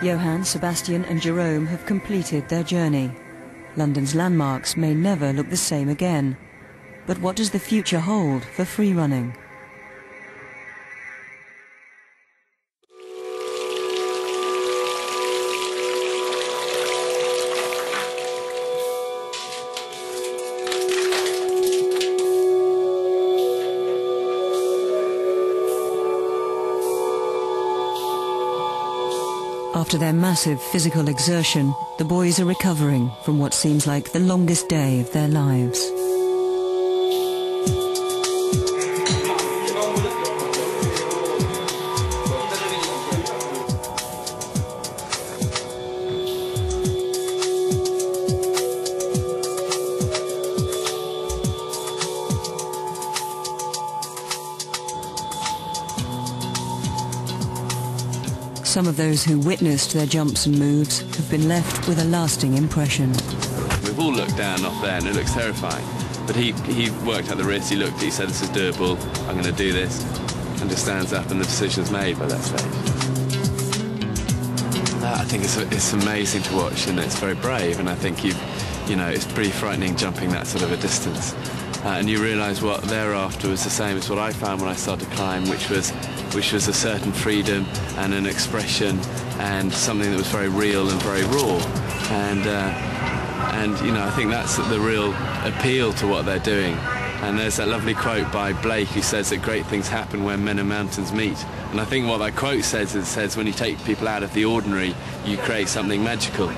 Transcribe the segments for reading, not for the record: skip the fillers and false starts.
Johann, Sebastian and Jerome have completed their journey. London's landmarks may never look the same again. But what does the future hold for free running? After their massive physical exertion, the boys are recovering from what seems like the longest day of their lives. Some of those who witnessed their jumps and moves have been left with a lasting impression. We've all looked down off there and it looks terrifying. But he worked out the risk, he looked, he said this is doable, I'm going to do this, and just stands up and the decision's made by that stage. I think it's amazing to watch and it's very brave, and I think you know, it's pretty frightening jumping that sort of a distance. And you realise what they're after was the same as what I found when I started to climb, which was a certain freedom and an expression and something that was very real and very raw. And you know, I think that's the real appeal to what they're doing. And there's that lovely quote by Blake who says that great things happen when men and mountains meet. And I think what that quote says is, it says when you take people out of the ordinary, you create something magical.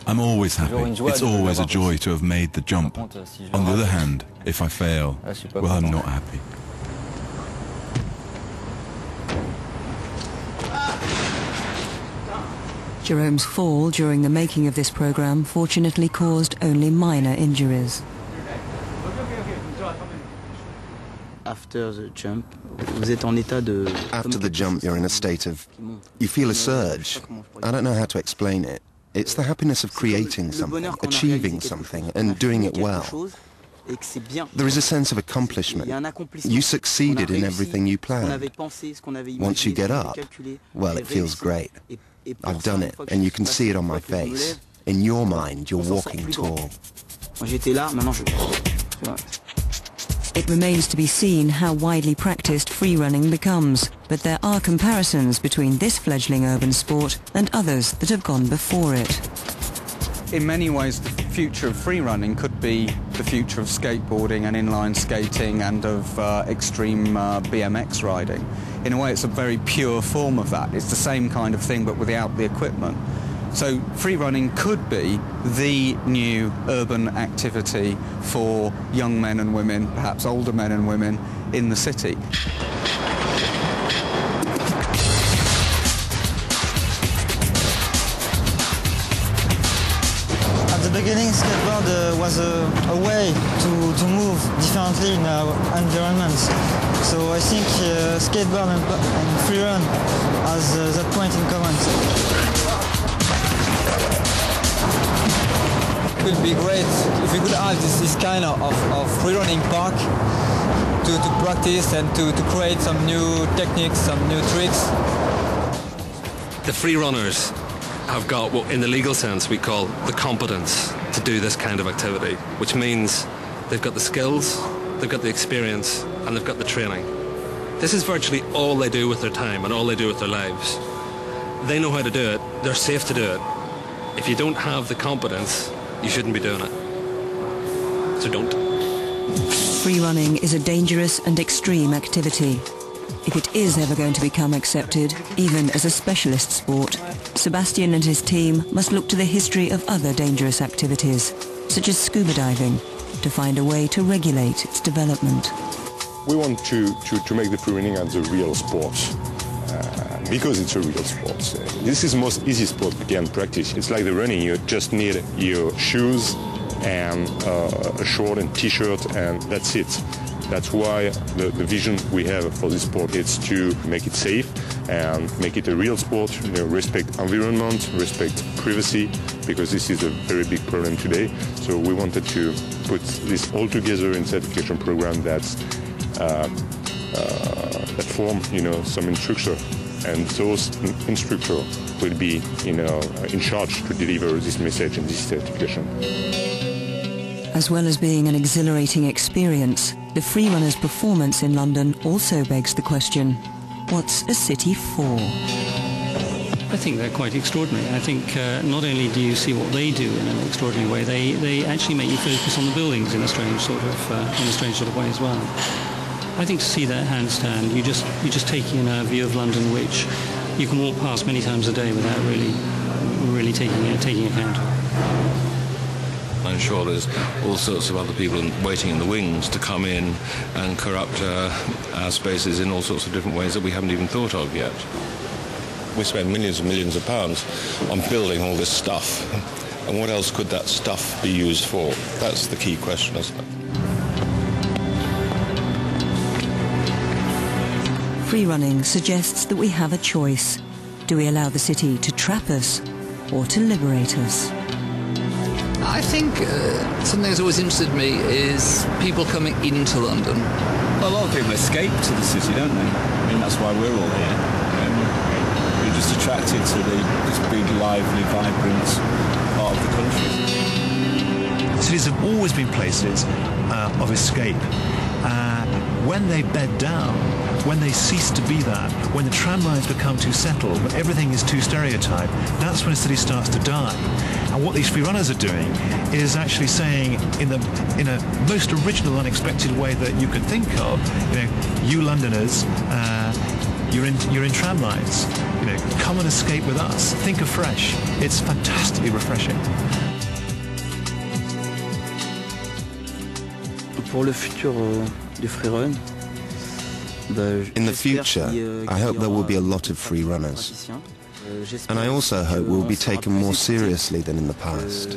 I'm always happy. It's always a joy to have made the jump. On the other hand, if I fail, well, I'm not happy. Jerome's fall during the making of this programme fortunately caused only minor injuries. After the jump, you're in a state of... You feel a surge. I don't know how to explain it. It's the happiness of creating something, achieving something, and doing it well. There is a sense of accomplishment. You succeeded in everything you planned. Once you get up, well, it feels great. I've done it, and you can see it on my face. In your mind, you're walking tall. It remains to be seen how widely practiced free running becomes, but there are comparisons between this fledgling urban sport and others that have gone before it. In many ways, the future of free running could be the future of skateboarding and inline skating and of extreme BMX riding. In a way, it's a very pure form of that. It's the same kind of thing, but without the equipment. So free running could be the new urban activity for young men and women, perhaps older men and women, in the city. At the beginning, skateboard was a way to move differently in our environments. So I think skateboard and free run has that point in common. It would be great if we could have this kind of free running park to practice and to create some new techniques, some new tricks. The free runners have got what in the legal sense we call the competence to do this kind of activity, which means they've got the skills, they've got the experience, and they've got the training. This is virtually all they do with their time and all they do with their lives. They know how to do it, they're safe to do it. If you don't have the competence, you shouldn't be doing it. So don't. Free running is a dangerous and extreme activity. If it is ever going to become accepted, even as a specialist sport, Sebastian and his team must look to the history of other dangerous activities, such as scuba diving, to find a way to regulate its development. We want to make the free running as a real sport, because it's a real sport. This is the most easy sport we can practice. It's like the running, you just need your shoes and a short and t-shirt, and that's it. That's why the vision we have for this sport is to make it safe and make it a real sport, respect environment, respect privacy, because this is a very big problem today. So we wanted to put this all together in certification program that form, some instructor, and those instructors will be, in charge to deliver this message and this certification. As well as being an exhilarating experience, the free runners' performance in London also begs the question, what's a city for? I think they're quite extraordinary. I think not only do you see what they do in an extraordinary way, they actually make you focus on the buildings in a strange sort of way as well. I think to see that handstand, you're just taking in a view of London which you can walk past many times a day without really taking account of. I'm sure there's all sorts of other people waiting in the wings to come in and corrupt our spaces in all sorts of different ways that we haven't even thought of yet. We spend millions and millions of pounds on building all this stuff, and what else could that stuff be used for? That's the key question, isn't it? Free running suggests that we have a choice. Do we allow the city to trap us or to liberate us? I think something that's always interested me is people coming into London. Well, a lot of people escape to the city, don't they? I mean, that's why we're all here. We're just attracted to this big, lively, vibrant part of the country. Cities have always been places of escape. When they bed down, when they cease to be that, when the tram lines become too settled, when everything is too stereotyped, that's when a city starts to die. And what these free runners are doing is actually saying, in a most original, unexpected way that you could think of, you Londoners, you're in tram lines. Come and escape with us. Think afresh. It's fantastically refreshing. Pour le futur du free run, in the future, I hope there will be a lot of free runners. And I also hope we'll be taken more seriously than in the past.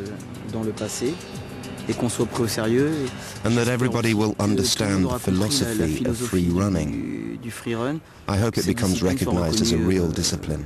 And that everybody will understand the philosophy of free running. I hope it becomes recognized as a real discipline.